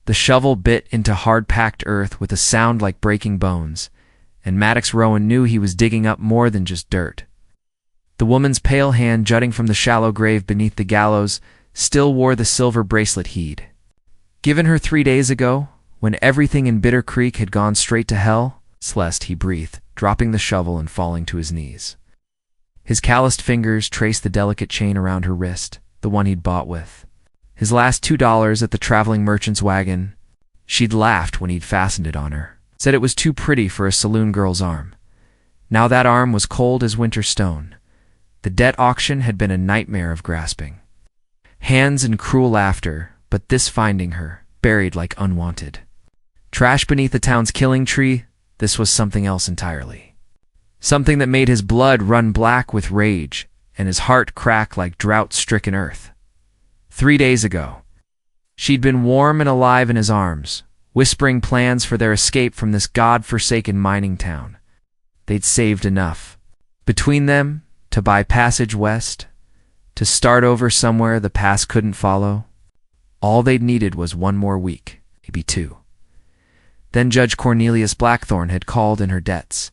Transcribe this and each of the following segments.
The shovel bit into hard-packed earth with a sound like breaking bones, and Maddox Rowan knew he was digging up more than just dirt. The woman's pale hand jutting from the shallow grave beneath the gallows still wore the silver bracelet he'd given her 3 days ago, when everything in Bitter Creek had gone straight to hell. Celeste, he breathed, dropping the shovel and falling to his knees. His calloused fingers traced the delicate chain around her wrist, the one he'd bought with his last $2 at the traveling merchant's wagon. She'd laughed when he'd fastened it on her, said it was too pretty for a saloon girl's arm. Now that arm was cold as winter stone. The debt auction had been a nightmare of grasping hands and cruel laughter, but this finding her, buried like unwanted trash beneath the town's killing tree, this was something else entirely. Something that made his blood run black with rage and his heart crack like drought-stricken earth. 3 days ago, she'd been warm and alive in his arms, whispering plans for their escape from this god-forsaken mining town. They'd saved enough between them to buy passage west, to start over somewhere the past couldn't follow. All they'd needed was 1 more week, maybe 2. Then Judge Cornelius Blackthorne had called in her debts.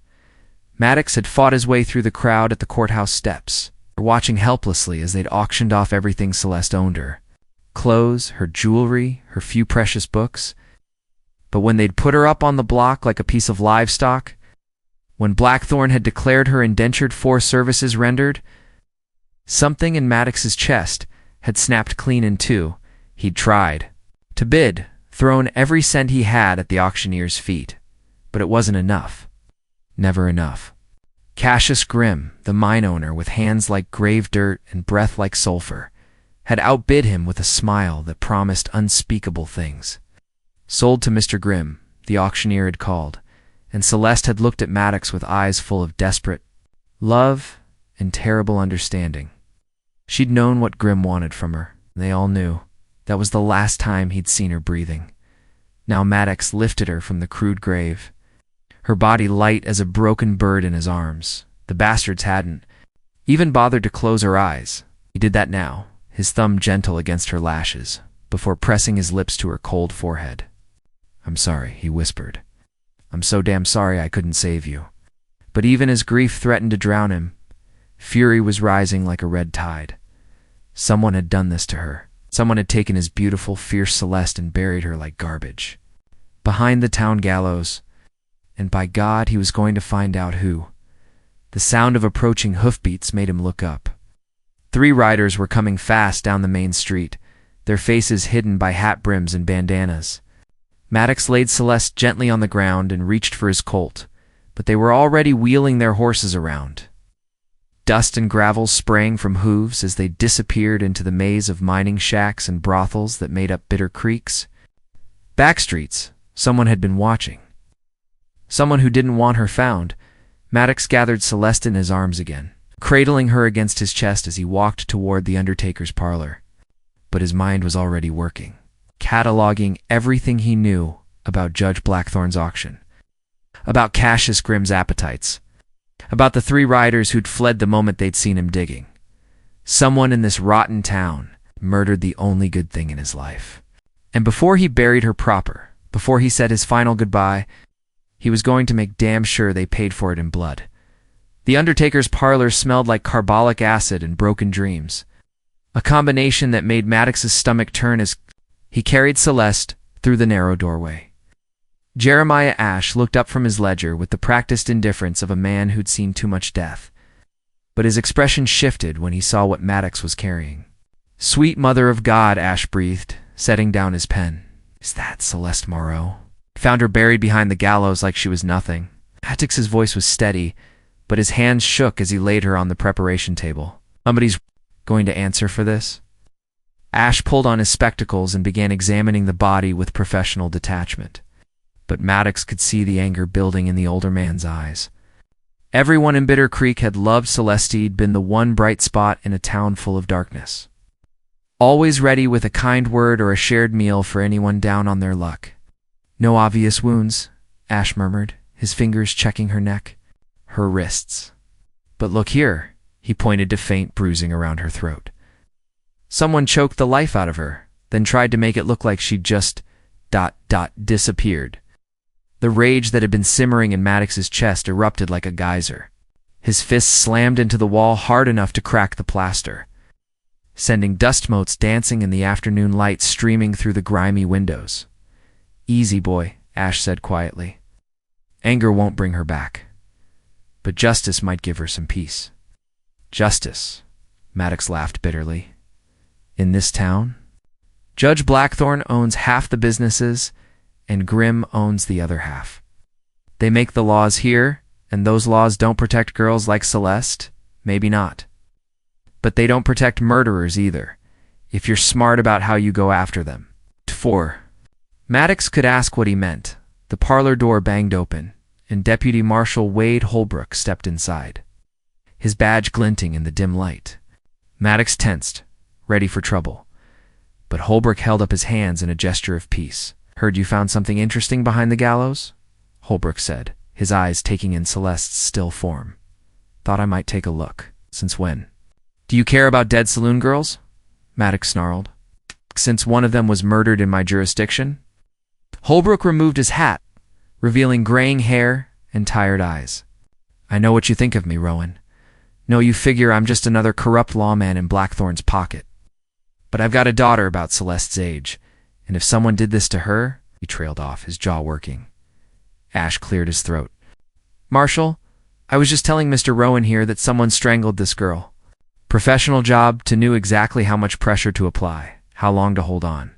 Maddox had fought his way through the crowd at the courthouse steps, watching helplessly as they'd auctioned off everything Celeste owned her. Clothes, her jewelry, her few precious books. But when they'd put her up on the block like a piece of livestock, when Blackthorne had declared her indentured for services rendered, something in Maddox's chest had snapped clean in two. He'd tried to bid, thrown every cent he had at the auctioneer's feet, but it wasn't enough. Never enough. Cassius Grimm, the mine owner with hands like grave dirt and breath like sulfur, had outbid him with a smile that promised unspeakable things. Sold to Mr. Grimm, the auctioneer had called, and Celeste had looked at Maddox with eyes full of desperate love and terrible understanding. She'd known what Grimm wanted from her. They all knew. That was the last time he'd seen her breathing. Now Maddox lifted her from the crude grave, her body light as a broken bird in his arms. The bastards hadn't even bothered to close her eyes. He did that now, his thumb gentle against her lashes, before pressing his lips to her cold forehead. "I'm sorry," he whispered. "I'm so damn sorry I couldn't save you." But even as grief threatened to drown him, fury was rising like a red tide. Someone had done this to her. Someone had taken his beautiful, fierce Celeste and buried her like garbage behind the town gallows. And by God, he was going to find out who. The sound of approaching hoofbeats made him look up. 3 riders were coming fast down the main street, their faces hidden by hat brims and bandanas. Maddox laid Celeste gently on the ground and reached for his Colt, but they were already wheeling their horses around. Dust and gravel sprang from hooves as they disappeared into the maze of mining shacks and brothels that made up Bitter Creek's backstreets. Someone had been watching. Someone who didn't want her found. Maddox gathered Celeste in his arms again, cradling her against his chest as he walked toward the undertaker's parlor. But his mind was already working, cataloging everything he knew about Judge Blackthorne's auction, about Cassius Grimm's appetites, about the 3 riders who'd fled the moment they'd seen him digging. Someone in this rotten town murdered the only good thing in his life. And before he buried her proper, before he said his final goodbye, he was going to make damn sure they paid for it in blood. The undertaker's parlor smelled like carbolic acid and broken dreams, a combination that made Maddox's stomach turn as he carried Celeste through the narrow doorway. Jeremiah Ashe looked up from his ledger with the practiced indifference of a man who'd seen too much death. But his expression shifted when he saw what Maddox was carrying. "Sweet Mother of God," Ashe breathed, setting down his pen. "Is that Celeste Moreau?" Found her buried behind the gallows like she was nothing. Maddox's voice was steady, but his hands shook as he laid her on the preparation table. "Somebody's going to answer for this?" Ashe pulled on his spectacles and began examining the body with professional detachment. But Maddox could see the anger building in the older man's eyes. Everyone in Bitter Creek had loved Celeste. He'd been the one bright spot in a town full of darkness. Always ready with a kind word or a shared meal for anyone down on their luck. "No obvious wounds," Ashe murmured, his fingers checking her neck, her wrists. "But look here," he pointed to faint bruising around her throat. "Someone choked the life out of her, then tried to make it look like she'd just disappeared. The rage that had been simmering in Maddox's chest erupted like a geyser. His fists slammed into the wall hard enough to crack the plaster, sending dust motes dancing in the afternoon light streaming through the grimy windows. "Easy, boy," Ash said quietly. "Anger won't bring her back. But justice might give her some peace." "Justice?" Maddox laughed bitterly. "In this town? Judge Blackthorne owns half the businesses, and Grimm owns the other half. They make the laws here, and those laws don't protect girls like Celeste? Maybe not. But they don't protect murderers either, if you're smart about how you go after them." 4. Maddox could ask what he meant. The parlor door banged open, and Deputy Marshal Wade Holbrook stepped inside, his badge glinting in the dim light. Maddox tensed, ready for trouble. But Holbrook held up his hands in a gesture of peace. "Heard you found something interesting behind the gallows?" Holbrook said, his eyes taking in Celeste's still form. "Thought I might take a look. Since when?" "Do you care about dead saloon girls?" Maddox snarled. "Since one of them was murdered in my jurisdiction?" Holbrook removed his hat, revealing graying hair and tired eyes. "I know what you think of me, Rowan. No, you figure I'm just another corrupt lawman in Blackthorne's pocket. But I've got a daughter about Celeste's age, and if someone did this to her—" He trailed off, his jaw working. Ash cleared his throat. "Marshal, I was just telling Mr. Rowan here that someone strangled this girl. Professional job to knew exactly how much pressure to apply, how long to hold on."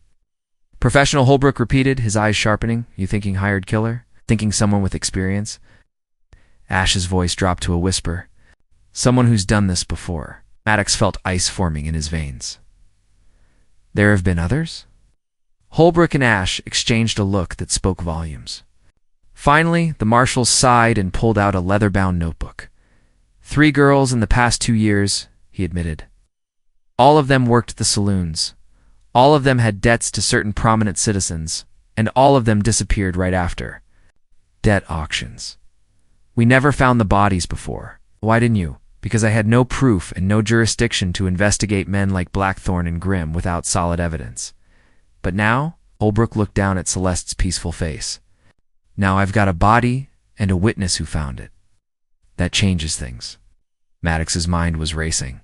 "Professional," Holbrook repeated, his eyes sharpening. "You thinking hired killer? Thinking someone with experience?" Ash's voice dropped to a whisper. "Someone who's done this before." Maddox felt ice forming in his veins. "There have been others?" Holbrook and Ash exchanged a look that spoke volumes. Finally, the marshal sighed and pulled out a leather-bound notebook. 3 girls in the past 2 years, he admitted. All of them worked the saloons. All of them had debts to certain prominent citizens, and all of them disappeared right after. Debt auctions. "We never found the bodies before. Why didn't you?" "Because I had no proof and no jurisdiction to investigate men like Blackthorne and Grimm without solid evidence. But now," Holbrook looked down at Celeste's peaceful face, "now I've got a body and a witness who found it. That changes things." Maddox's mind was racing.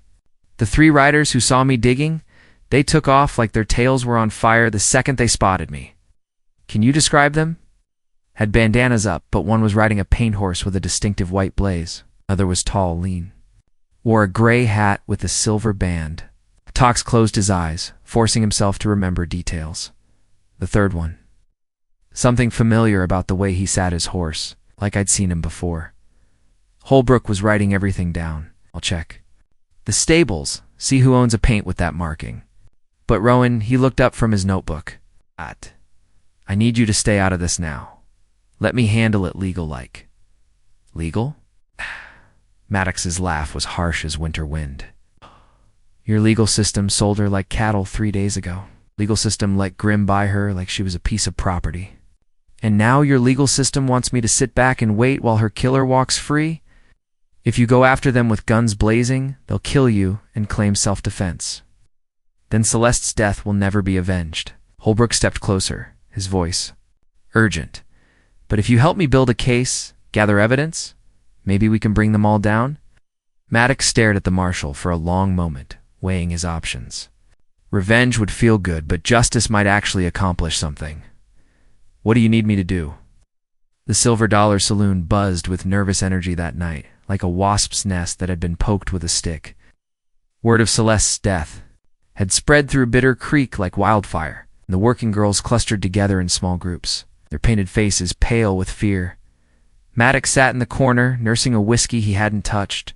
"The 3 riders who saw me digging, they took off like their tails were on fire the second they spotted me. Can you describe them?" "Had bandanas up, but one was riding a paint horse with a distinctive white blaze. Other was tall, lean. Wore a gray hat with a silver band." Tox closed his eyes, forcing himself to remember details. "The third one. Something familiar about the way he sat his horse, like I'd seen him before." Holbrook was writing everything down. "I'll check. The stables, see who owns a paint with that marking." But Rowan, he looked up from his notebook. "I need you to stay out of this now. Let me handle it legal-like." "Legal?" Maddox's laugh was harsh as winter wind. "Your legal system sold her like cattle 3 days ago. Legal system let Grimm buy her like she was a piece of property. And now your legal system wants me to sit back and wait while her killer walks free? If you go after them with guns blazing, they'll kill you and claim self-defense. Then Celeste's death will never be avenged." Holbrook stepped closer, his voice urgent. "But if you help me build a case, gather evidence, maybe we can bring them all down?" Maddox stared at the marshal for a long moment, weighing his options. Revenge would feel good, but justice might actually accomplish something. "What do you need me to do?" The Silver Dollar Saloon buzzed with nervous energy that night, like a wasp's nest that had been poked with a stick. Word of Celeste's death had spread through Bitter Creek like wildfire, and the working girls clustered together in small groups, their painted faces pale with fear. Maddox sat in the corner, nursing a whiskey he hadn't touched,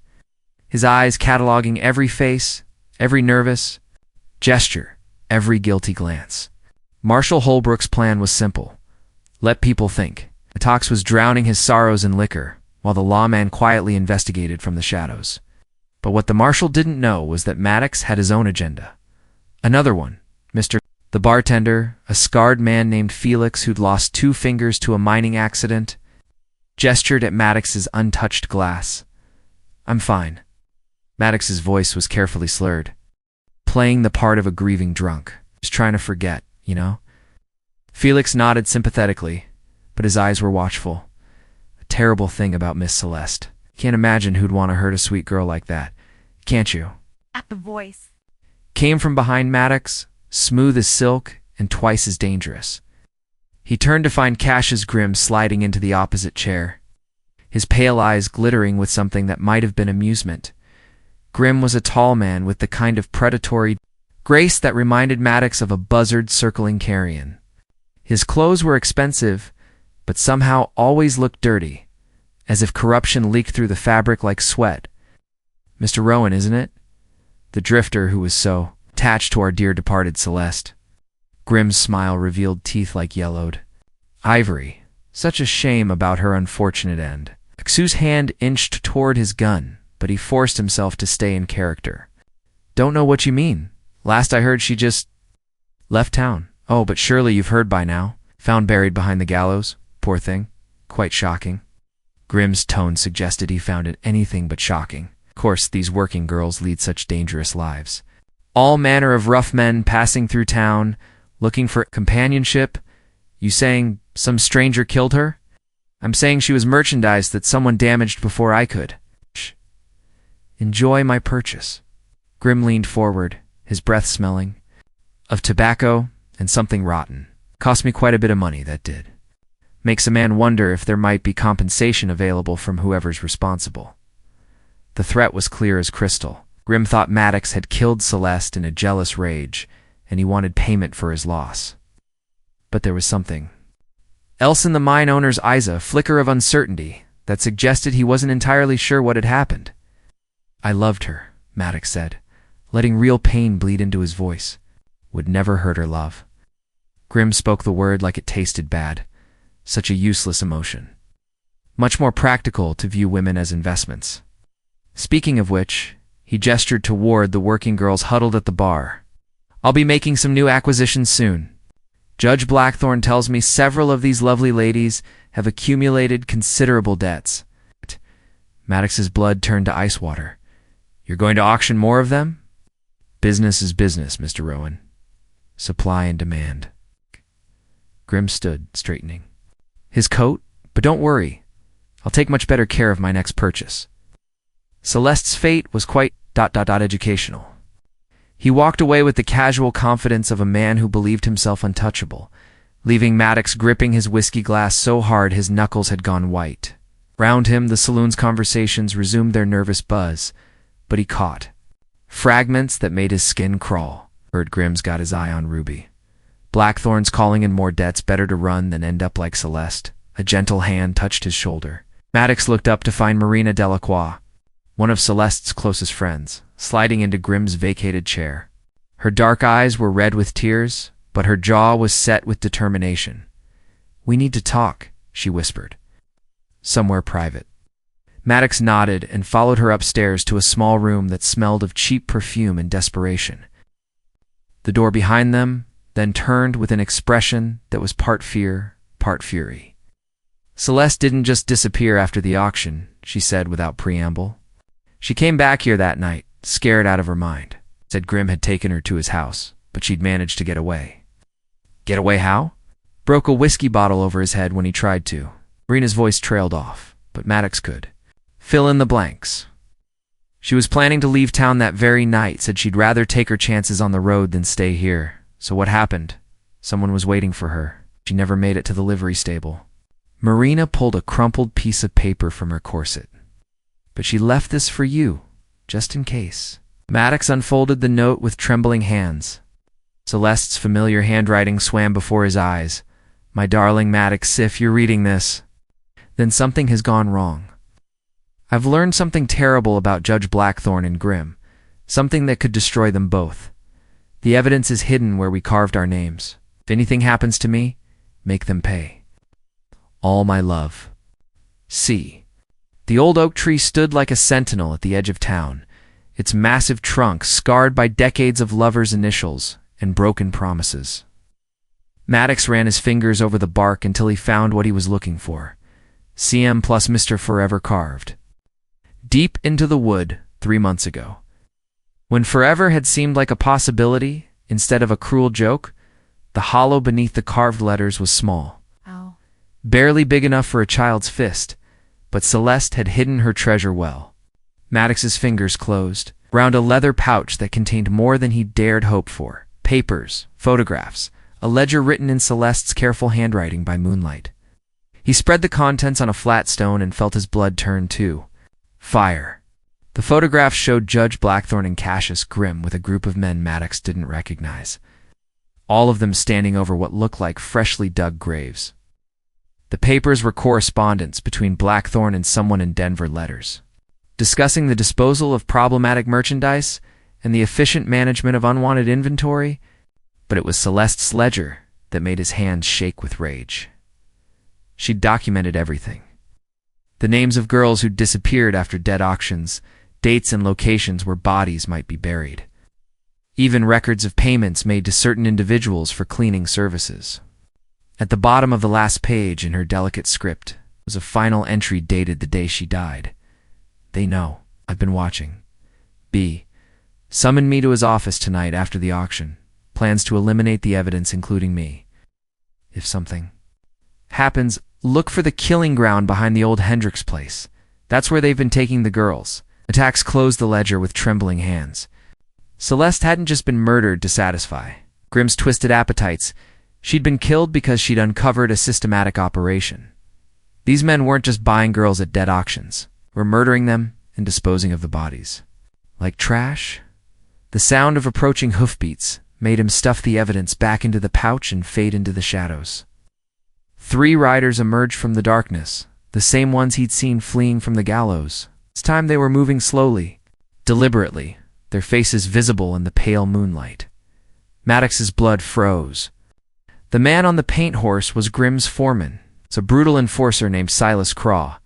his eyes cataloging every face, every nervous gesture, every guilty glance. Marshal Holbrook's plan was simple. Let people think. Tox was drowning his sorrows in liquor, while the lawman quietly investigated from the shadows. But what the marshal didn't know was that Maddox had his own agenda. Another one. The bartender, a scarred man named Felix who'd lost 2 fingers to a mining accident, gestured at Maddox's untouched glass. "I'm fine." Maddox's voice was carefully slurred, playing the part of a grieving drunk. "Just trying to forget, you know?" Felix nodded sympathetically, but his eyes were watchful. A terrible thing about Miss Celeste. Can't imagine who'd want to hurt a sweet girl like that. Can't you? At the voice Came from behind Maddox, smooth as silk and twice as dangerous. He turned to find Cassius Grimm sliding into the opposite chair, his pale eyes glittering with something that might have been amusement. Grimm was a tall man with the kind of predatory grace that reminded Maddox of a buzzard circling carrion. His clothes were expensive, but somehow always looked dirty, as if corruption leaked through the fabric like sweat. Mr. Rowan, isn't it? The drifter who was so attached to our dear departed Celeste. Grimm's smile revealed teeth like yellowed ivory. Such a shame about her unfortunate end. Xu's hand inched toward his gun, but he forced himself to stay in character. Don't know what you mean. Last I heard she just left town. Oh, but surely you've heard by now. Found buried behind the gallows. Poor thing. Quite shocking. Grimm's tone suggested he found it anything but shocking. Of course, these working girls lead such dangerous lives. All manner of rough men passing through town, looking for companionship. You saying some stranger killed her? I'm saying she was merchandise that someone damaged before I could. Shh. Enjoy my purchase. Grimm leaned forward, his breath smelling of tobacco and something rotten. Cost me quite a bit of money, that did. Makes a man wonder if there might be compensation available from whoever's responsible. The threat was clear as crystal. Grimm thought Maddox had killed Celeste in a jealous rage, and he wanted payment for his loss. But there was something else in the mine owner's eyes, a flicker of uncertainty that suggested he wasn't entirely sure what had happened. I loved her, Maddox said, letting real pain bleed into his voice. Would never hurt her love. Grimm spoke the word like it tasted bad. Such a useless emotion. Much more practical to view women as investments. Speaking of which, he gestured toward the working girls huddled at the bar. I'll be making some new acquisitions soon. Judge Blackthorne tells me several of these lovely ladies have accumulated considerable debts. Maddox's blood turned to ice water. You're going to auction more of them? Business is business, Mr. Rowan. Supply and demand. Grimm stood, straightening his coat, but don't worry. I'll take much better care of my next purchase. Celeste's fate was quite educational. He walked away with the casual confidence of a man who believed himself untouchable, leaving Maddox gripping his whiskey glass so hard his knuckles had gone white. Round him, the saloon's conversations resumed their nervous buzz, but he caught fragments that made his skin crawl. Grimm's got his eye on Ruby. Blackthorne's calling in more debts, better to run than end up like Celeste. A gentle hand touched his shoulder. Maddox looked up to find Marina Delacroix, one of Celeste's closest friends, sliding into Grimm's vacated chair. Her dark eyes were red with tears, but her jaw was set with determination. We need to talk, she whispered. Somewhere private. Maddox nodded and followed her upstairs to a small room that smelled of cheap perfume and desperation. The door behind them then turned with an expression that was part fear, part fury. Celeste didn't just disappear after the auction, she said without preamble. She came back here that night, scared out of her mind. Said Grimm had taken her to his house, but she'd managed to get away. Get away how? Broke a whiskey bottle over his head when he tried to. Marina's voice trailed off, but Maddox could fill in the blanks. She was planning to leave town that very night, said she'd rather take her chances on the road than stay here. So what happened? Someone was waiting for her. She never made it to the livery stable. Marina pulled a crumpled piece of paper from her corset. But she left this for you, just in case. Maddox unfolded the note with trembling hands. Celeste's familiar handwriting swam before his eyes. My darling Maddox, if you're reading this, then something has gone wrong. I've learned something terrible about Judge Blackthorne and Grimm, something that could destroy them both. The evidence is hidden where we carved our names. If anything happens to me, make them pay. All my love. C. The old oak tree stood like a sentinel at the edge of town, its massive trunk scarred by decades of lovers' initials and broken promises. Maddox ran his fingers over the bark until he found what he was looking for. CM plus Mr. Forever carved. Deep into the wood 3 months ago. When forever had seemed like a possibility instead of a cruel joke, The hollow beneath the carved letters was small, Ow. barely big enough for a child's fist, but Celeste had hidden her treasure well. Maddox's fingers closed round a leather pouch that contained more than he dared hope for. Papers, photographs, a ledger written in Celeste's careful handwriting by moonlight. He spread the contents on a flat stone and felt his blood turn to fire. The photographs showed Judge Blackthorne and Cassius grim with a group of men Maddox didn't recognize, all of them standing over what looked like freshly dug graves. The papers were correspondence between Blackthorne and someone in Denver letters, discussing the disposal of problematic merchandise and the efficient management of unwanted inventory, but it was Celeste's ledger that made his hands shake with rage. She'd documented everything. The names of girls who'd disappeared after dead auctions, dates and locations where bodies might be buried. Even records of payments made to certain individuals for cleaning services. At the bottom of the last page in her delicate script was a final entry dated the day she died. They know. I've been watching. B. Summoned me to his office tonight after the auction. Plans to eliminate the evidence, including me. If something happens, look for the killing ground behind the old Hendricks place. That's where they've been taking the girls. Attacks closed the ledger with trembling hands. Celeste hadn't just been murdered to satisfy Grimm's twisted appetites. She'd been killed because she'd uncovered a systematic operation. These men weren't just buying girls at dead auctions. Were murdering them and disposing of the bodies. Like trash? The sound of approaching hoofbeats made him stuff the evidence back into the pouch and fade into the shadows. 3 riders emerged from the darkness, the same ones he'd seen fleeing from the gallows. This time they were moving slowly, deliberately, their faces visible in the pale moonlight. Maddox's blood froze. The man on the paint horse was Grimm's foreman, a brutal enforcer named Silas Craw.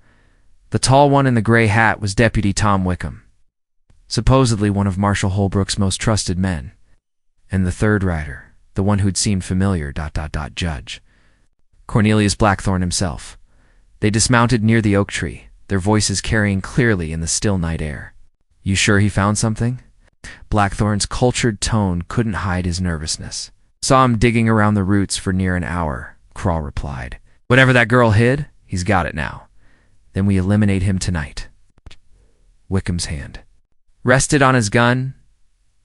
The tall one in the gray hat was Deputy Tom Wickham, supposedly one of Marshal Holbrook's most trusted men. And the third rider, the one who'd seemed familiar, Judge Cornelius Blackthorne himself. They dismounted near the oak tree, their voices carrying clearly in the still night air. You sure he found something? Blackthorne's cultured tone couldn't hide his nervousness. Saw him digging around the roots for near an hour, Craw replied. Whatever that girl hid, he's got it now. Then we eliminate him tonight. Wickham's hand rested on his gun.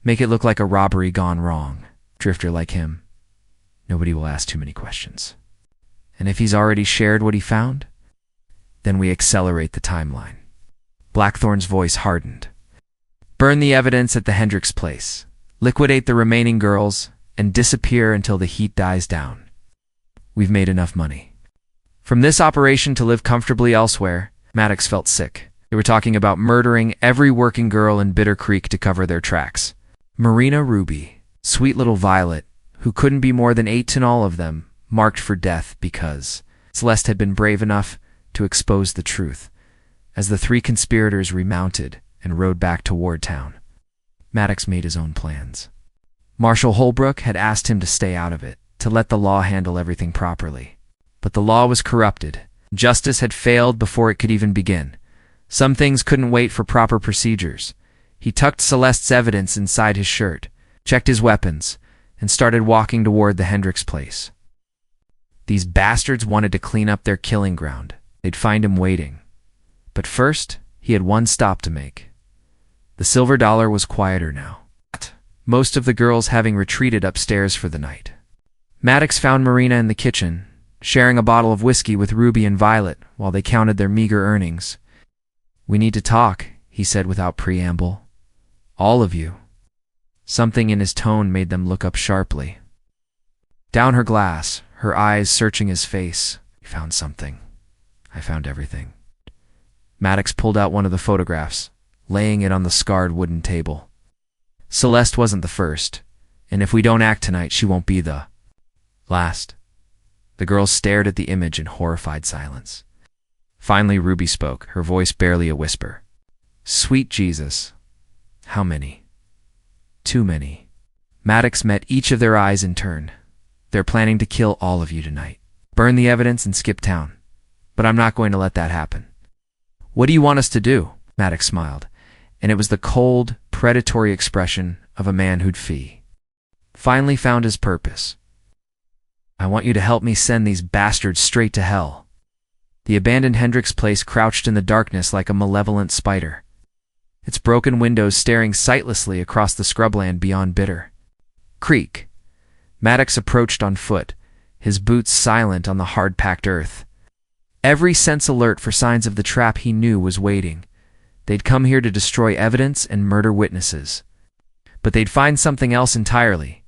Make it look like a robbery gone wrong. Drifter like him, nobody will ask too many questions. And if he's already shared what he found, then we accelerate the timeline. Blackthorne's voice hardened. Burn the evidence at the Hendricks place. Liquidate the remaining girls and disappear until the heat dies down. We've made enough money. From this operation to live comfortably elsewhere, Maddox felt sick. They were talking about murdering every working girl in Bitter Creek to cover their tracks. Marina Ruby, sweet little Violet, who couldn't be more than 8 in all of them, marked for death because Celeste had been brave enough to expose the truth. As the 3 conspirators remounted and rode back to Wardtown, Maddox made his own plans. Marshal Holbrook had asked him to stay out of it, to let the law handle everything properly. But the law was corrupted. Justice had failed before it could even begin. Some things couldn't wait for proper procedures. He tucked Celeste's evidence inside his shirt, checked his weapons, and started walking toward the Hendricks place. These bastards wanted to clean up their killing ground. They'd find him waiting. But first, he had one stop to make. The Silver Dollar was quieter now, most of the girls having retreated upstairs for the night. Maddox found Marina in the kitchen, sharing a bottle of whiskey with Ruby and Violet while they counted their meager earnings. We need to talk, he said without preamble. All of you. Something in his tone made them look up sharply. Down her glass, her eyes searching his face. You found something. I found everything. Maddox pulled out one of the photographs, laying it on the scarred wooden table. Celeste wasn't the first, and if we don't act tonight, she won't be the last. The girls stared at the image in horrified silence. Finally, Ruby spoke, her voice barely a whisper. Sweet Jesus. How many? Too many. Maddox met each of their eyes in turn. They're planning to kill all of you tonight. Burn the evidence and skip town. But I'm not going to let that happen. What do you want us to do? Maddox smiled, and it was the cold, predatory expression of a man who'd finally found his purpose. I want you to help me send these bastards straight to hell. The abandoned Hendricks place crouched in the darkness like a malevolent spider, its broken windows staring sightlessly across the scrubland beyond Bitter Creek. Maddox approached on foot, his boots silent on the hard-packed earth. Every sense alert for signs of the trap he knew was waiting. They'd come here to destroy evidence and murder witnesses. But they'd find something else entirely.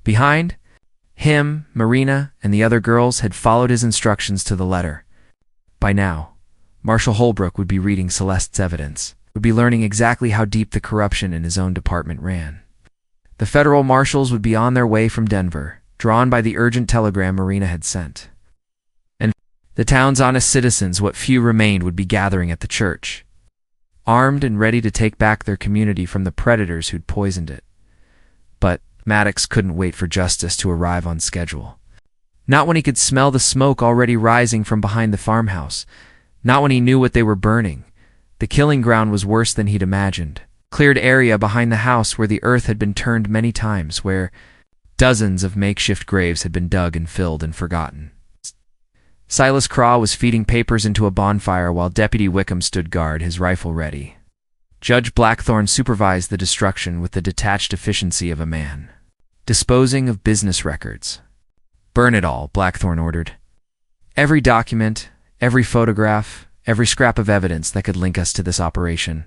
Behind him, Marina, and the other girls had followed his instructions to the letter. By now, Marshal Holbrook would be reading Celeste's evidence, would be learning exactly how deep the corruption in his own department ran. The federal marshals would be on their way from Denver, drawn by the urgent telegram Marina had sent. And the town's honest citizens, what few remained, would be gathering at the church, armed and ready to take back their community from the predators who'd poisoned it. But Maddox couldn't wait for justice to arrive on schedule. Not when he could smell the smoke already rising from behind the farmhouse. Not when he knew what they were burning. The killing ground was worse than he'd imagined. Cleared area behind the house where the earth had been turned many times, where dozens of makeshift graves had been dug and filled and forgotten. Silas Craw was feeding papers into a bonfire while Deputy Wickham stood guard, his rifle ready. Judge Blackthorne supervised the destruction with the detached efficiency of a man disposing of business records. "Burn it all," Blackthorne ordered. "Every document, every photograph, every scrap of evidence that could link us to this operation."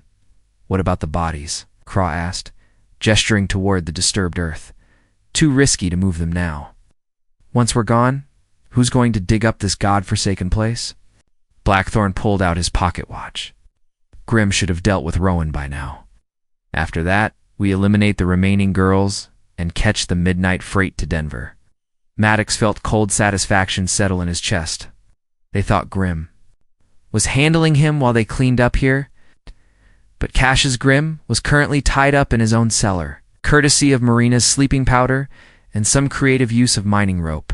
"What about the bodies?" Craw asked, gesturing toward the disturbed earth. "Too risky to move them now. Once we're gone, who's going to dig up this god-forsaken place?" Blackthorne pulled out his pocket watch. "Grimm should have dealt with Rowan by now. After that, we eliminate the remaining girls and catch the midnight freight to Denver." Maddox felt cold satisfaction settle in his chest. They thought Grimm was handling him while they cleaned up here, but Cassius Grimm was currently tied up in his own cellar, courtesy of Marina's sleeping powder and some creative use of mining rope.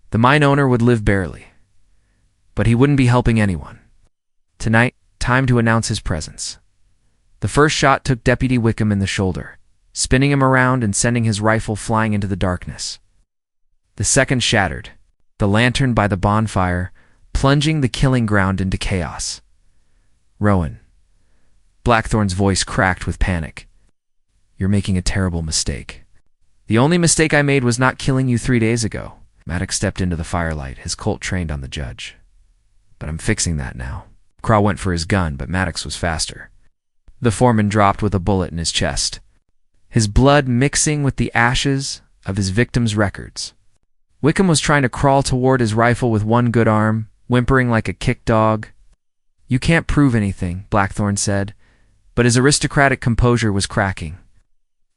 The mine owner would live barely, but he wouldn't be helping anyone. Tonight, time to announce his presence. The first shot took Deputy Wickham in the shoulder, spinning him around and sending his rifle flying into the darkness. The second shattered the lantern by the bonfire, plunging the killing ground into chaos. "Rowan." Blackthorne's voice cracked with panic. "You're making a terrible mistake." "The only mistake I made was not killing you 3 days ago." Maddox stepped into the firelight, his Colt trained on the judge. "But I'm fixing that now." Craw went for his gun, but Maddox was faster. The foreman dropped with a bullet in his chest, his blood mixing with the ashes of his victim's records. Wickham was trying to crawl toward his rifle with one good arm, whimpering like a kicked dog. "You can't prove anything," Blackthorne said, but his aristocratic composure was cracking.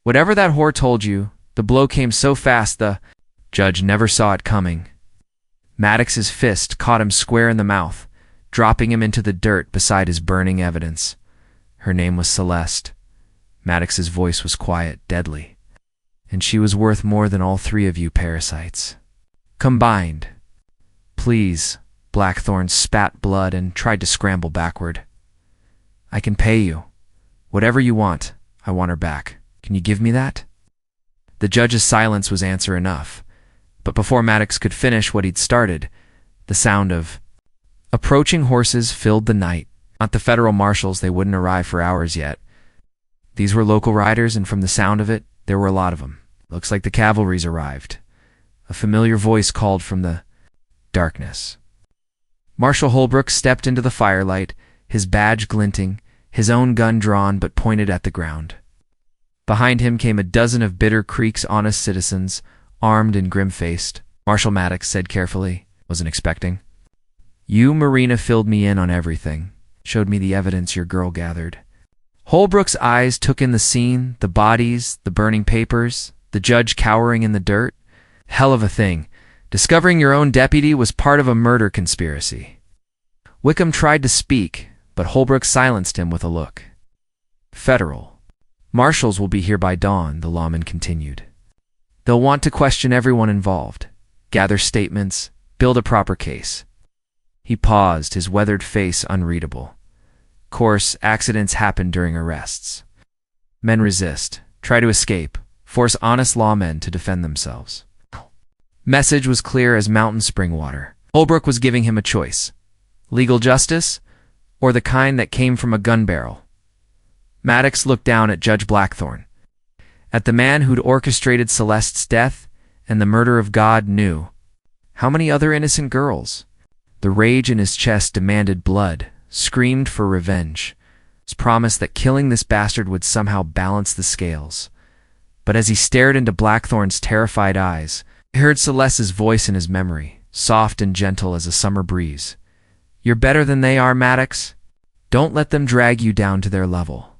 "Whatever that whore told you, the blow came so fast the judge never saw it coming." Maddox's fist caught him square in the mouth, dropping him into the dirt beside his burning evidence. Her name was Celeste. Maddox's voice was quiet, deadly. "And she was worth more than all 3 of you parasites combined." "Please." Blackthorne spat blood and tried to scramble backward. "I can pay you. Whatever you want. I want her back. Can you give me that?" The judge's silence was answer enough. But before Maddox could finish what he'd started, the sound of approaching horses filled the night. Not the federal marshals, they wouldn't arrive for hours yet. These were local riders, and from the sound of it, there were a lot of them. "Looks like the cavalry's arrived." A familiar voice called from the darkness. Marshal Holbrook stepped into the firelight, his badge glinting, his own gun drawn but pointed at the ground. Behind him came a dozen of Bitter Creek's honest citizens, armed and grim-faced. Marshal Maddox said carefully, "Wasn't expecting. You, Marina, filled me in on everything, showed me the evidence your girl gathered." Holbrook's eyes took in the scene, the bodies, the burning papers, the judge cowering in the dirt. Hell of a thing. Discovering your own deputy was part of a murder conspiracy. Wickham tried to speak, but Holbrook silenced him with a look. "Federal marshals will be here by dawn," the lawman continued. "They'll want to question everyone involved, gather statements, build a proper case." He paused, his weathered face unreadable. "Course, accidents happen during arrests. Men resist, try to escape, force honest lawmen to defend themselves." Message was clear as mountain spring water. Holbrook was giving him a choice: legal justice, or the kind that came from a gun barrel. Maddox looked down at Judge Blackthorne, at the man who'd orchestrated Celeste's death and the murder of God knew. How many other innocent girls? The rage in his chest demanded blood, screamed for revenge. His promise that killing this bastard would somehow balance the scales. But as he stared into Blackthorne's terrified eyes, he heard Celeste's voice in his memory, soft and gentle as a summer breeze. You're better than they are, Maddox. Don't let them drag you down to their level.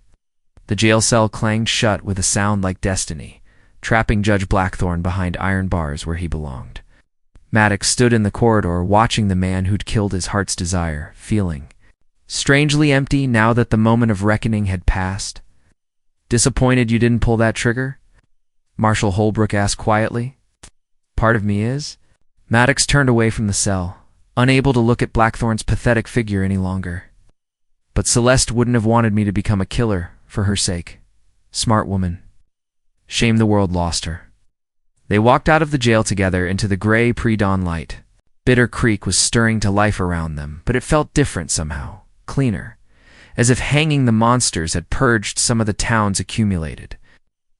The jail cell clanged shut with a sound like destiny, trapping Judge Blackthorne behind iron bars where he belonged. Maddox stood in the corridor watching the man who'd killed his heart's desire, feeling strangely empty now that the moment of reckoning had passed. Disappointed you didn't pull that trigger? Marshal Holbrook asked quietly. Part of me is. Maddox turned away from the cell, unable to look at Blackthorne's pathetic figure any longer. But Celeste wouldn't have wanted me to become a killer for her sake. Smart woman. Shame the world lost her. They walked out of the jail together into the gray pre-dawn light. Bitter Creek was stirring to life around them, but it felt different somehow, cleaner, as if hanging the monsters had purged some of the town's accumulated.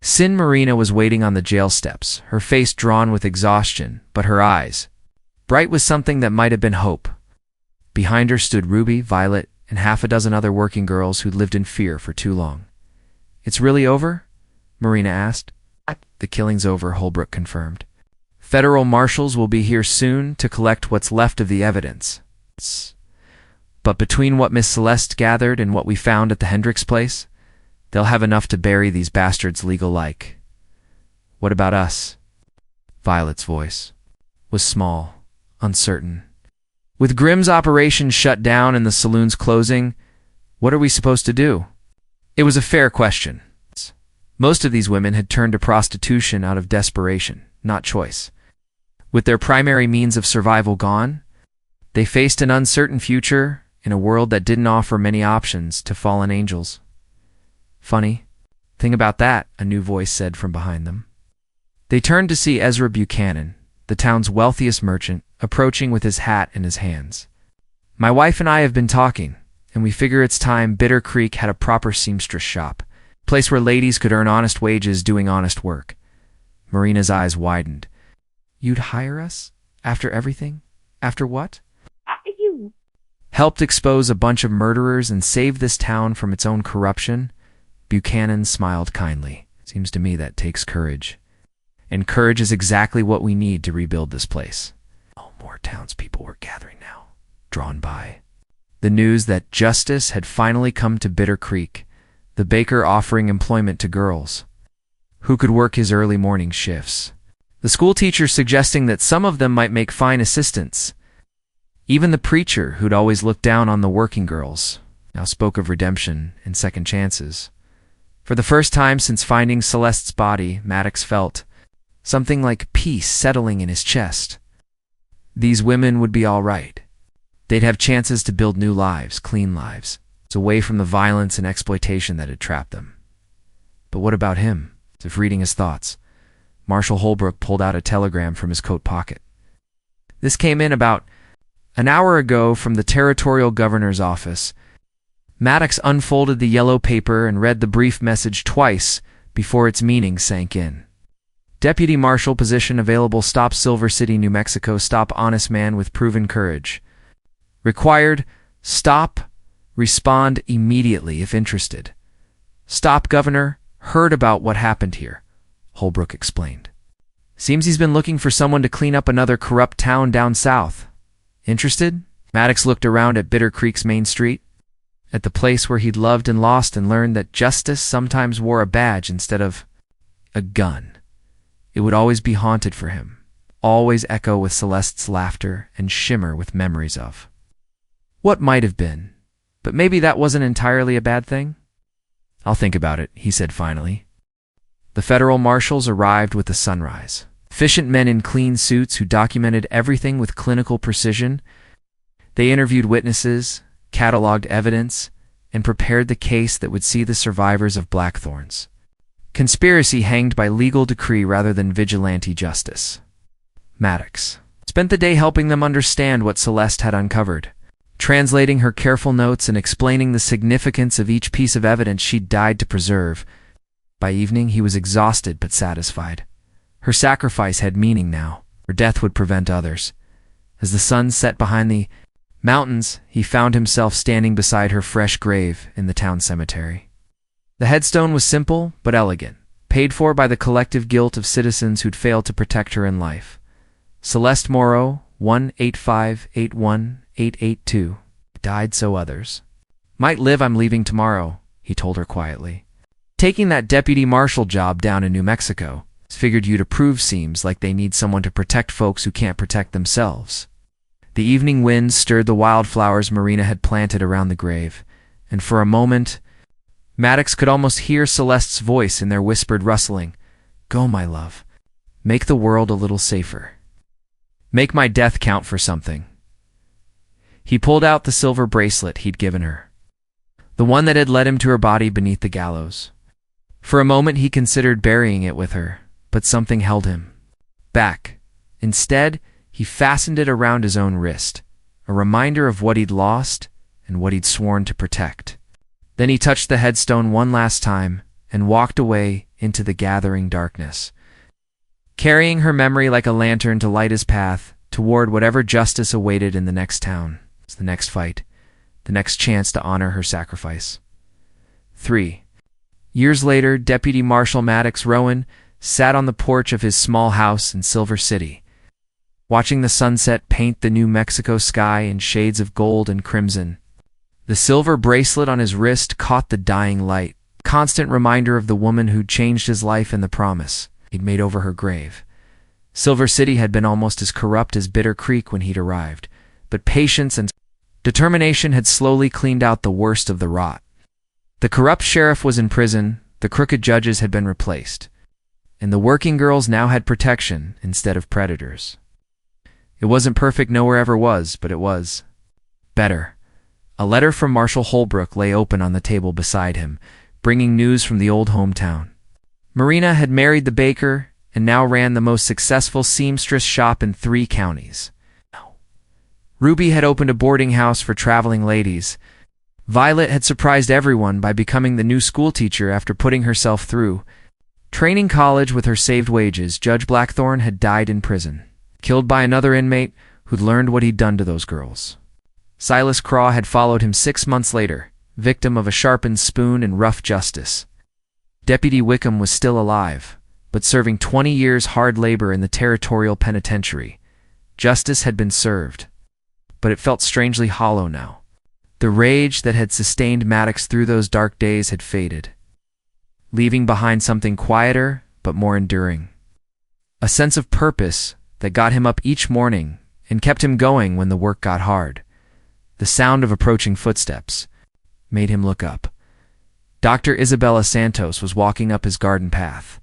Sin Marina was waiting on the jail steps, her face drawn with exhaustion, but her eyes bright with something that might have been hope. Behind her stood Ruby, Violet, and half a dozen other working girls who'd lived in fear for too long. It's really over? Marina asked. The killing's over, Holbrook confirmed. Federal marshals will be here soon to collect what's left of the evidence. But between what Miss Celeste gathered and what we found at the Hendricks place, they'll have enough to bury these bastards legal-like. What about us? Violet's voice was small, uncertain. With Grimm's operation shut down and the saloons closing, what are we supposed to do? It was a fair question. Most of these women had turned to prostitution out of desperation, not choice. With their primary means of survival gone, they faced an uncertain future in a world that didn't offer many options to fallen angels. Funny thing about that, a new voice said from behind them. They turned to see Ezra Buchanan, the town's wealthiest merchant, approaching with his hat in his hands. My wife and I have been talking, and we figure it's time Bitter Creek had a proper seamstress shop, a place where ladies could earn honest wages doing honest work. Marina's eyes widened. You'd hire us? After everything? After what? You. Helped expose a bunch of murderers and save this town from its own corruption? Buchanan smiled kindly. Seems to me that takes courage. And courage is exactly what we need to rebuild this place. Oh, more townspeople were gathering now, drawn by the news that justice had finally come to Bitter Creek, the baker offering employment to girls who could work his early morning shifts. The school teacher suggesting that some of them might make fine assistants. Even the preacher, who'd always looked down on the working girls, now spoke of redemption and second chances. For the first time since finding Celeste's body, Maddox felt something like peace settling in his chest. These women would be all right. They'd have chances to build new lives, clean lives, away from the violence and exploitation that had trapped them. But what about him? As if reading his thoughts, Marshal Holbrook pulled out a telegram from his coat pocket. This came in about an hour ago from the territorial governor's office. Maddox unfolded the yellow paper and read the brief message twice before its meaning sank in. Deputy Marshal position available. Stop Silver City, New Mexico. Stop honest man with proven courage. Required, stop, respond immediately if interested. Stop, Governor. Heard about what happened here, Holbrook explained. Seems he's been looking for someone to clean up another corrupt town down south. Interested? Maddox looked around at Bitter Creek's main street, at the place where he'd loved and lost and learned that justice sometimes wore a badge instead of a gun. It would always be haunted for him, always echo with Celeste's laughter and shimmer with memories of what might have been, but maybe that wasn't entirely a bad thing. I'll think about it, he said finally. The federal marshals arrived with the sunrise. Efficient men in clean suits who documented everything with clinical precision. They interviewed witnesses, cataloged evidence, and prepared the case that would see the survivors of Blackthorne's conspiracy hanged by legal decree rather than vigilante justice. Maddox spent the day helping them understand what Celeste had uncovered, translating her careful notes and explaining the significance of each piece of evidence she'd died to preserve. By evening, he was exhausted but satisfied. Her sacrifice had meaning now. Her death would prevent others. As the sun set behind the mountains, he found himself standing beside her fresh grave in the town cemetery. The headstone was simple but elegant, paid for by the collective guilt of citizens who'd failed to protect her in life. Celeste Morrow, 185818882, died so others might live. I'm leaving tomorrow, he told her quietly. Taking that deputy marshal job down in New Mexico. Figured you'd approve. Seems like they need someone to protect folks who can't protect themselves. The evening wind stirred the wildflowers Marina had planted around the grave, and for a moment, Maddox could almost hear Celeste's voice in their whispered rustling. Go, my love. Make the world a little safer. Make my death count for something. He pulled out the silver bracelet he'd given her, the one that had led him to her body beneath the gallows. For a moment he considered burying it with her, but something held him back. Instead, he fastened it around his own wrist, a reminder of what he'd lost and what he'd sworn to protect. Then he touched the headstone one last time and walked away into the gathering darkness, carrying her memory like a lantern to light his path toward whatever justice awaited in the next town, the next fight, the next chance to honor her sacrifice. 3 years later, Deputy Marshal Maddox Rowan sat on the porch of his small house in Silver City, watching the sunset paint the New Mexico sky in shades of gold and crimson. The silver bracelet on his wrist caught the dying light, constant reminder of the woman who'd changed his life and the promise he'd made over her grave. Silver City had been almost as corrupt as Bitter Creek when he'd arrived, but patience and determination had slowly cleaned out the worst of the rot. The corrupt sheriff was in prison, the crooked judges had been replaced, and the working girls now had protection instead of predators. It wasn't perfect, nowhere ever was, but it was better. A letter from Marshal Holbrook lay open on the table beside him, bringing news from the old hometown. Marina had married the baker and now ran the most successful seamstress shop in 3 counties. Ruby had opened a boarding house for traveling ladies. Violet had surprised everyone by becoming the new schoolteacher after putting herself through training college with her saved wages. Judge Blackthorne had died in prison, killed by another inmate who'd learned what he'd done to those girls. Silas Craw had followed him 6 months later, victim of a sharpened spoon and rough justice. Deputy Wickham was still alive, but serving 20 years hard labor in the territorial penitentiary. Justice had been served, but it felt strangely hollow now. The rage that had sustained Maddox through those dark days had faded, leaving behind something quieter but more enduring. A sense of purpose that got him up each morning and kept him going when the work got hard. The sound of approaching footsteps made him look up. Dr. Isabella Santos was walking up his garden path,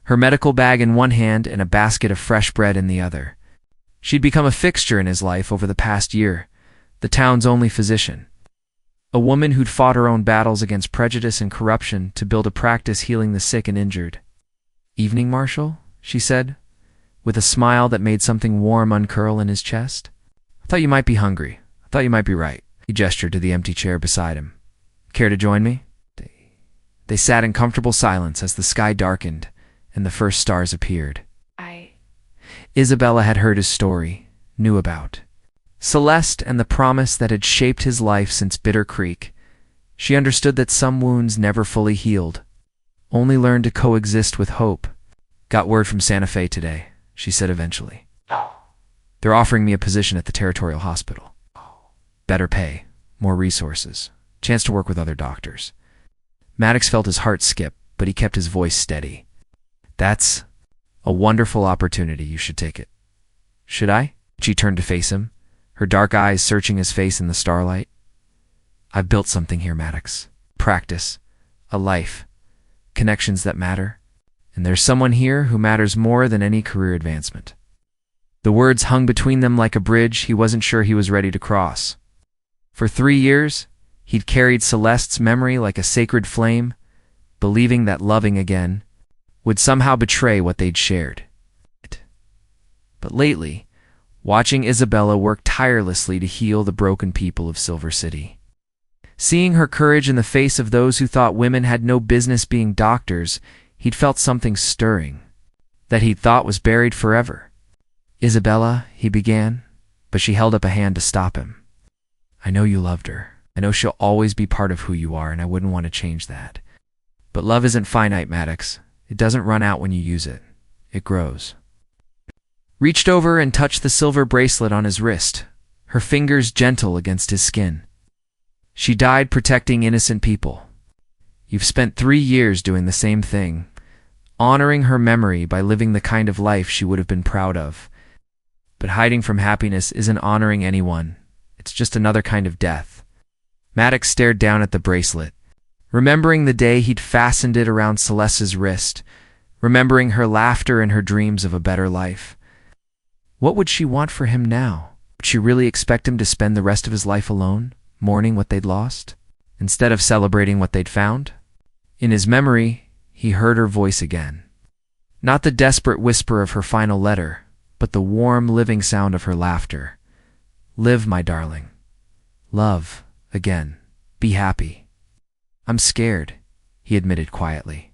her medical bag in one hand and a basket of fresh bread in the other. She'd become a fixture in his life over the past year, the town's only physician. A woman who'd fought her own battles against prejudice and corruption to build a practice healing the sick and injured. "Evening, Marshal," she said, with a smile that made something warm uncurl in his chest. "I thought you might be hungry. I thought you might be right." He gestured to the empty chair beside him. "Care to join me?" They sat in comfortable silence as the sky darkened and the first stars appeared. Isabella had heard his story, knew about Celeste and the promise that had shaped his life since Bitter Creek. She understood that some wounds never fully healed, only learned to coexist with hope. "Got word from Santa Fe today," she said eventually. "They're offering me a position at the territorial hospital. Better pay, more resources, chance to work with other doctors." Maddox felt his heart skip, but he kept his voice steady. "That's a wonderful opportunity. You should take it." "Should I?" She turned to face him, her dark eyes searching his face in the starlight. "I've built something here, Maddox. Practice, a life, connections that matter, and there's someone here who matters more than any career advancement." The words hung between them like a bridge he wasn't sure he was ready to cross. For 3 years, he'd carried Celeste's memory like a sacred flame, believing that loving again would somehow betray what they'd shared. But but lately, watching Isabella work tirelessly to heal the broken people of Silver City. Seeing her courage in the face of those who thought women had no business being doctors, he'd felt something stirring, that he'd thought was buried forever. "Isabella," he began, but she held up a hand to stop him. "I know you loved her. I know she'll always be part of who you are, and I wouldn't want to change that. But love isn't finite, Maddox. It doesn't run out when you use it. It grows." Reached over and touched the silver bracelet on his wrist, her fingers gentle against his skin. "She died protecting innocent people. You've spent 3 years doing the same thing, honoring her memory by living the kind of life she would have been proud of. But hiding from happiness isn't honoring anyone. It's just another kind of death." Maddox stared down at the bracelet, remembering the day he'd fastened it around Celeste's wrist, remembering her laughter and her dreams of a better life. What would she want for him now? Would she really expect him to spend the rest of his life alone, mourning what they'd lost, instead of celebrating what they'd found? In his memory, he heard her voice again. Not the desperate whisper of her final letter, but the warm, living sound of her laughter. "Live, my darling. Love, again. Be happy." "I'm scared," he admitted quietly.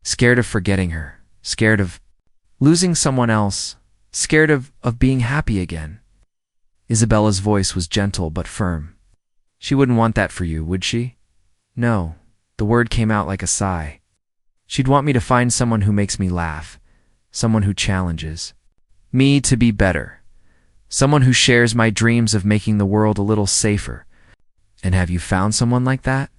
Scared of forgetting her, scared of losing someone else, scared of being happy again. Isabella's voice was gentle but firm. "She wouldn't want that for you, would she?" "No." The word came out like a sigh. "She'd want me to find someone who makes me laugh, someone who challenges me to be better, someone who shares my dreams of making the world a little safer." "And have you found someone like that?"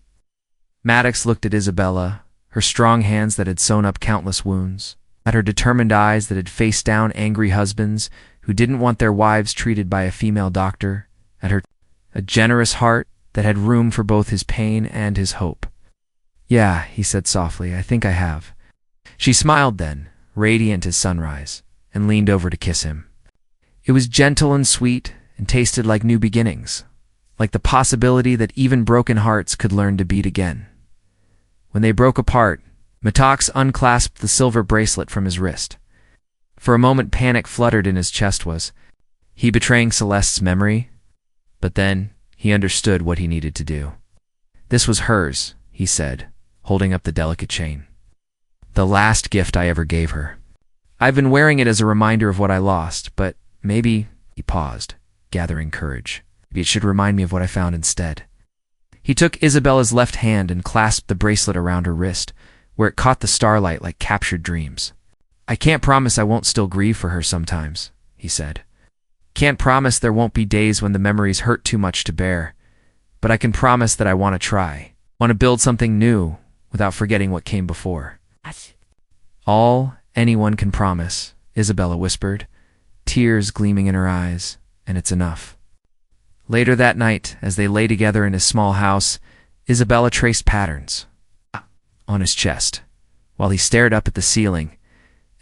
Maddox looked at Isabella, her strong hands that had sewn up countless wounds, at her determined eyes that had faced down angry husbands who didn't want their wives treated by a female doctor, at a generous heart that had room for both his pain and his hope. "Yeah," he said softly, "I think I have." She smiled then, radiant as sunrise, and leaned over to kiss him. It was gentle and sweet and tasted like new beginnings, like the possibility that even broken hearts could learn to beat again. When they broke apart, Maddox unclasped the silver bracelet from his wrist. For a moment panic fluttered in his chest. Was he betraying Celeste's memory? But then he understood what he needed to do. "This was hers," he said, holding up the delicate chain. "The last gift I ever gave her. I've been wearing it as a reminder of what I lost, but maybe," he paused, gathering courage, "maybe it should remind me of what I found instead." He took Isabella's left hand and clasped the bracelet around her wrist, where it caught the starlight like captured dreams. "I can't promise I won't still grieve for her sometimes," he said. "Can't promise there won't be days when the memories hurt too much to bear, but I can promise that I want to try, want to build something new without forgetting what came before." "All anyone can promise," Isabella whispered, tears gleaming in her eyes, "and it's enough." Later that night, as they lay together in his small house, Isabella traced patterns on his chest, while he stared up at the ceiling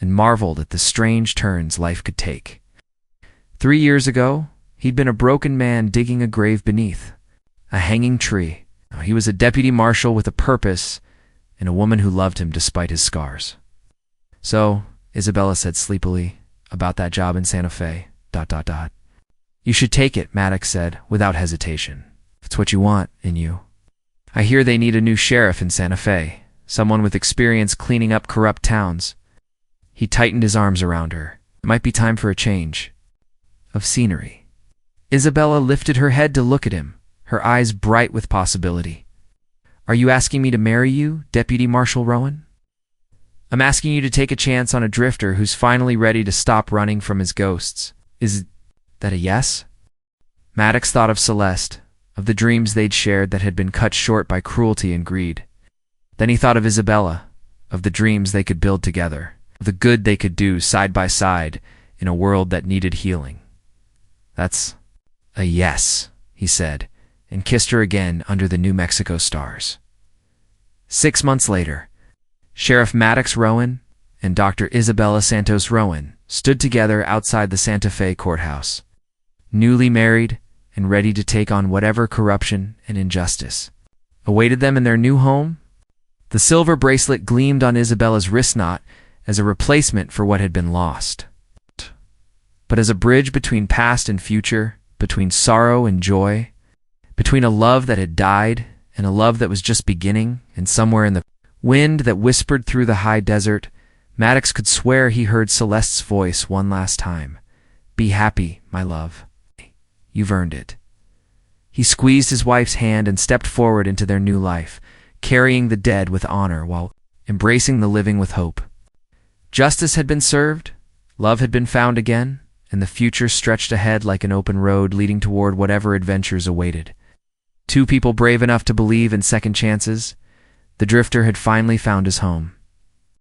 and marveled at the strange turns life could take. 3 years ago, he'd been a broken man digging a grave beneath a hanging tree. Now he was a deputy marshal with a purpose and a woman who loved him despite his scars. "So," Isabella said sleepily, "about that job in Santa Fe, ... "You should take it," Maddox said, without hesitation. "If it's what you want, in you. I hear they need a new sheriff in Santa Fe, someone with experience cleaning up corrupt towns." He tightened his arms around her. "It might be time for a change of scenery." Isabella lifted her head to look at him, her eyes bright with possibility. "Are you asking me to marry you, Deputy Marshal Rowan?" "I'm asking you to take a chance on a drifter who's finally ready to stop running from his ghosts. Is that a yes?" Maddox thought of Celeste, of the dreams they'd shared that had been cut short by cruelty and greed. Then he thought of Isabella, of the dreams they could build together, of the good they could do side by side in a world that needed healing. "That's a yes," he said, and kissed her again under the New Mexico stars. 6 months later, Sheriff Maddox Rowan and Dr. Isabella Santos Rowan stood together outside the Santa Fe courthouse, newly married and ready to take on whatever corruption and injustice awaited them in their new home. The silver bracelet gleamed on Isabella's wrist knot as a replacement for what had been lost. but as a bridge between past and future, between sorrow and joy, between a love that had died and a love that was just beginning, and somewhere in the wind that whispered through the high desert, Maddox could swear he heard Celeste's voice one last time. "Be happy, my love. You've earned it." He squeezed his wife's hand and stepped forward into their new life, carrying the dead with honor while embracing the living with hope. Justice had been served, love had been found again, and the future stretched ahead like an open road leading toward whatever adventures awaited. Two people brave enough to believe in second chances. The drifter had finally found his home.